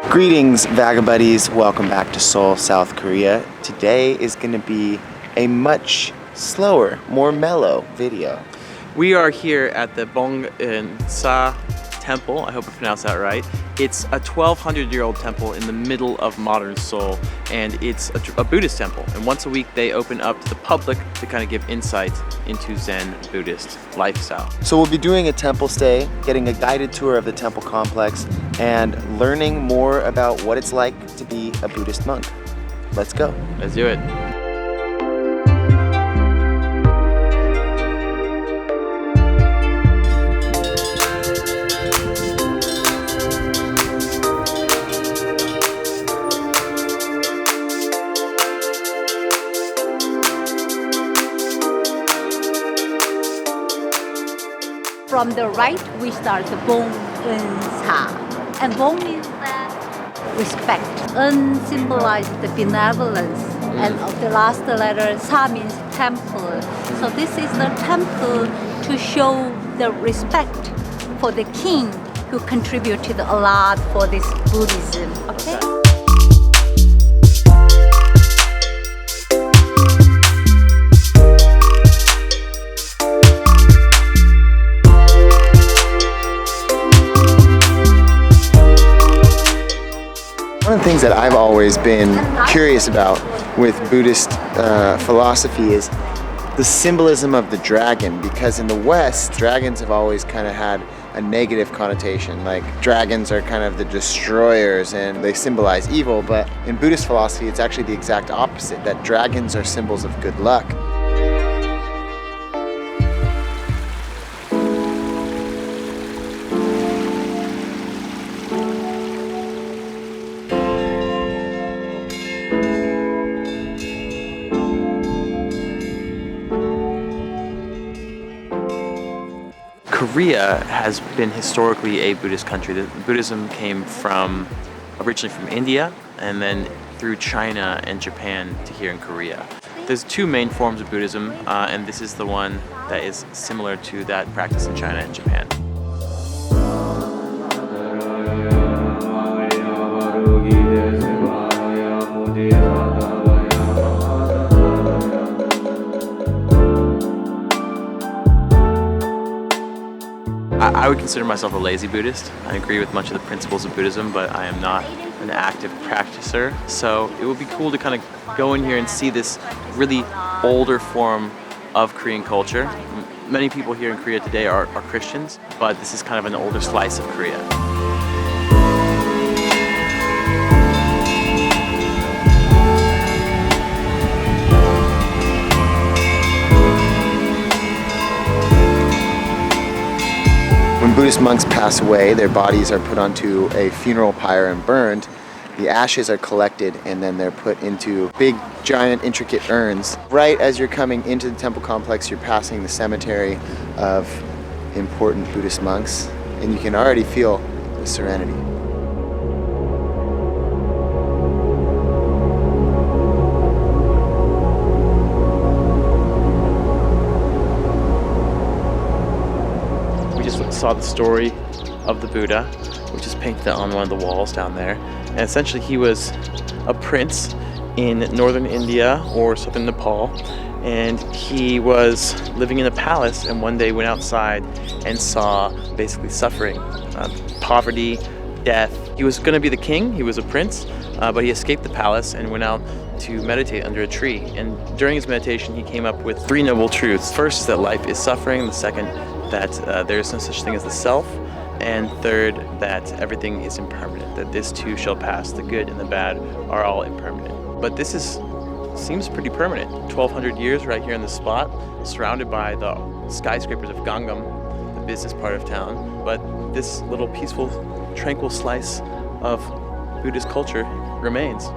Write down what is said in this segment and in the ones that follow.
Greetings, vagabuddies. Welcome back to Seoul, South Korea. Today is going to be a much slower, more mellow video. We are here at the Sa Temple. I hope I pronounced that right. It's a 1,200-year-old temple in the middle of modern Seoul, and it's a Buddhist temple. And once a week, they open up to the public to kind of give insight into Zen Buddhist lifestyle. So we'll be doing a temple stay, getting a guided tour of the temple complex, and learning more about what it's like to be a Buddhist monk. Let's go. Let's do it. From the right, we start the Sa. And Bong means that respect. Symbolizes the benevolence. And of the last letter, Sa means temple. So this is the temple to show the respect for the king who contributed a lot for this Buddhism. Okay? One of the things that I've always been curious about with Buddhist philosophy is the symbolism of the dragon, because in the West, dragons have always kind of had a negative connotation. Like dragons are kind of the destroyers and they symbolize evil, but in Buddhist philosophy, it's actually the exact opposite, that dragons are symbols of good luck. Korea has been historically a Buddhist country. Buddhism came originally from India and then through China and Japan to here in Korea. There's two main forms of Buddhism, and this is the one that is similar to that practice in China and Japan. I would consider myself a lazy Buddhist. I agree with much of the principles of Buddhism, but I am not an active practicer. So it would be cool to kind of go in here and see this really older form of Korean culture. Many people here in Korea today are Christians, but this is kind of an older slice of Korea. When Buddhist monks pass away, their bodies are put onto a funeral pyre and burned. The ashes are collected and then they're put into big, giant, intricate urns. Right as you're coming into the temple complex, you're passing the cemetery of important Buddhist monks, and you can already feel the serenity. Saw the story of the Buddha, which is painted on one of the walls down there. And essentially he was a prince in northern India or southern Nepal, and he was living in a palace and one day went outside and saw basically suffering, poverty, death. He was going to be the king, he was a prince, but he escaped the palace and went out to meditate under a tree. And during his meditation he came up with three noble truths. First, that life is suffering. The second, that there is no such thing as the self, and third, that everything is impermanent, that this too shall pass, the good and the bad are all impermanent. But this seems pretty permanent. 1,200 years right here in this spot, surrounded by the skyscrapers of Gangnam, the business part of town, but this little peaceful, tranquil slice of Buddhist culture remains.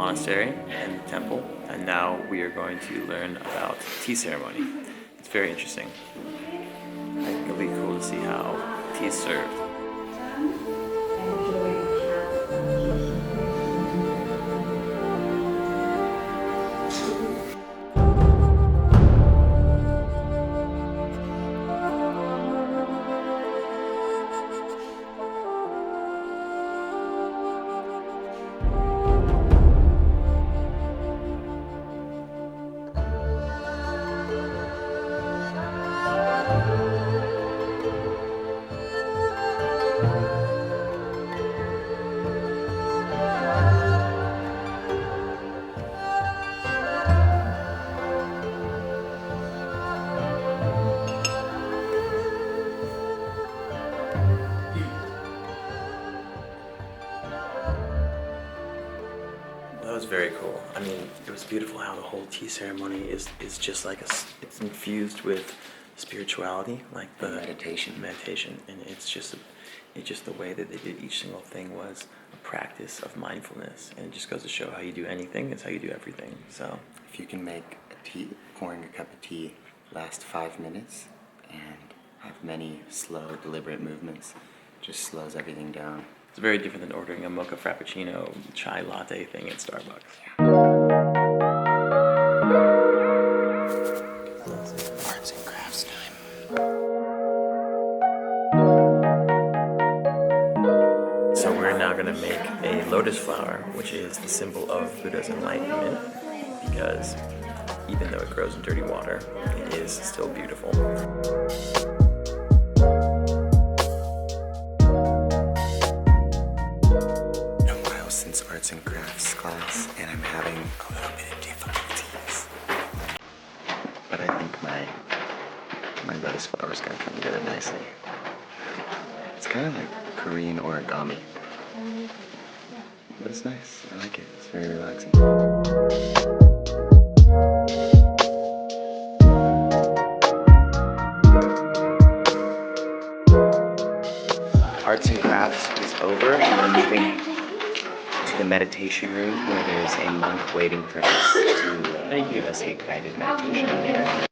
monastery, and temple, and now we are going to learn about tea ceremony. It's very interesting. I think it'll be cool to see how tea is served. That was very cool. I mean, it was beautiful how the whole tea ceremony is just like it's infused with spirituality, like the meditation, and it's just the way that they did each single thing was a practice of mindfulness, and it just goes to show how you do anything is how you do everything. So If you can make pouring a cup of tea last 5 minutes and have many slow, deliberate movements, just slows everything down. it's very different than ordering a mocha frappuccino chai latte thing at Starbucks. Arts and crafts time. So we're now going to make a lotus flower, which is the symbol of Buddha's enlightenment, because even though it grows in dirty water, it is still beautiful. Since arts and crafts class, and I'm having a little bit of difficulties. But I think my lotus flower is gonna come together nicely. It's kind of like Korean origami. But it's nice. I like it. It's very relaxing. Arts and crafts is over, and we're moving to the meditation room where there's a monk waiting for us to give us a guided meditation.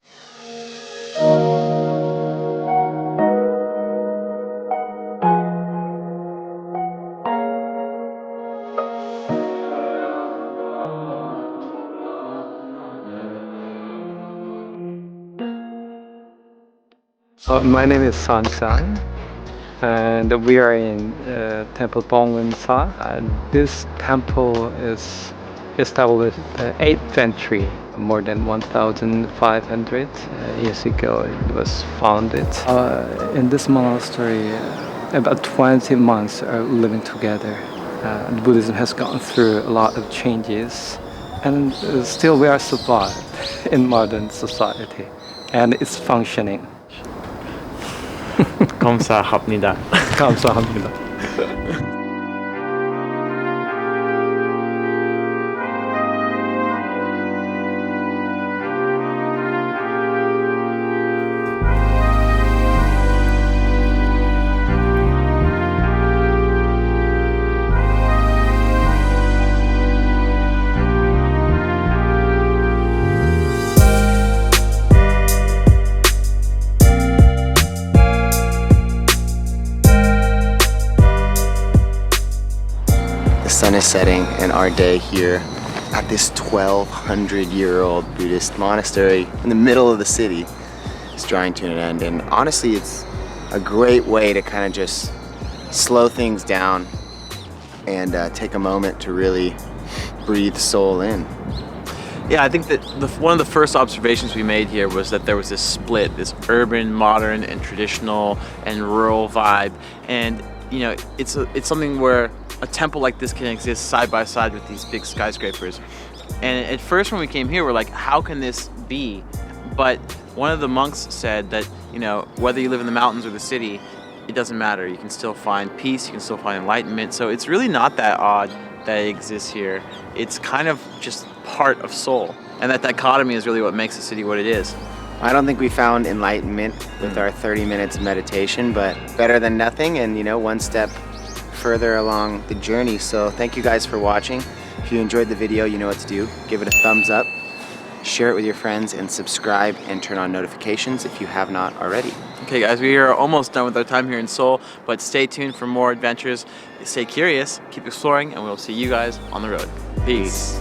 My name is San San, and we are in Temple Bongwon-sa. This temple is established in the 8th century, more than 1,500 years ago. It was founded. In this monastery, about 20 months are living together. Buddhism has gone through a lot of changes, and still we are survived in modern society, and it's functioning. 감사합니다. 감사합니다. The sun is setting, and our day here at this 1,200-year-old Buddhist monastery in the middle of the city is drawing to an end. And honestly, it's a great way to kind of just slow things down and take a moment to really breathe soul in. Yeah, I think that one of the first observations we made here was that there was this split, this urban, modern, and traditional and rural vibe. And you know, it's something where a temple like this can exist side by side with these big skyscrapers. And at first when we came here, we're like, how can this be? But one of the monks said that, you know, whether you live in the mountains or the city, it doesn't matter. You can still find peace, you can still find enlightenment. So it's really not that odd that it exists here. It's kind of just part of Seoul. And that dichotomy is really what makes the city what it is. I don't think we found enlightenment with our 30 minutes meditation, but better than nothing, and you know, one step further along the journey. So thank you guys for watching. If you enjoyed the video, you know what to do. Give it a thumbs up, share it with your friends, and subscribe and turn on notifications if you have not already. Okay guys, we are almost done with our time here in Seoul, but stay tuned for more adventures. Stay curious, keep exploring, and we'll see you guys on the road. Peace.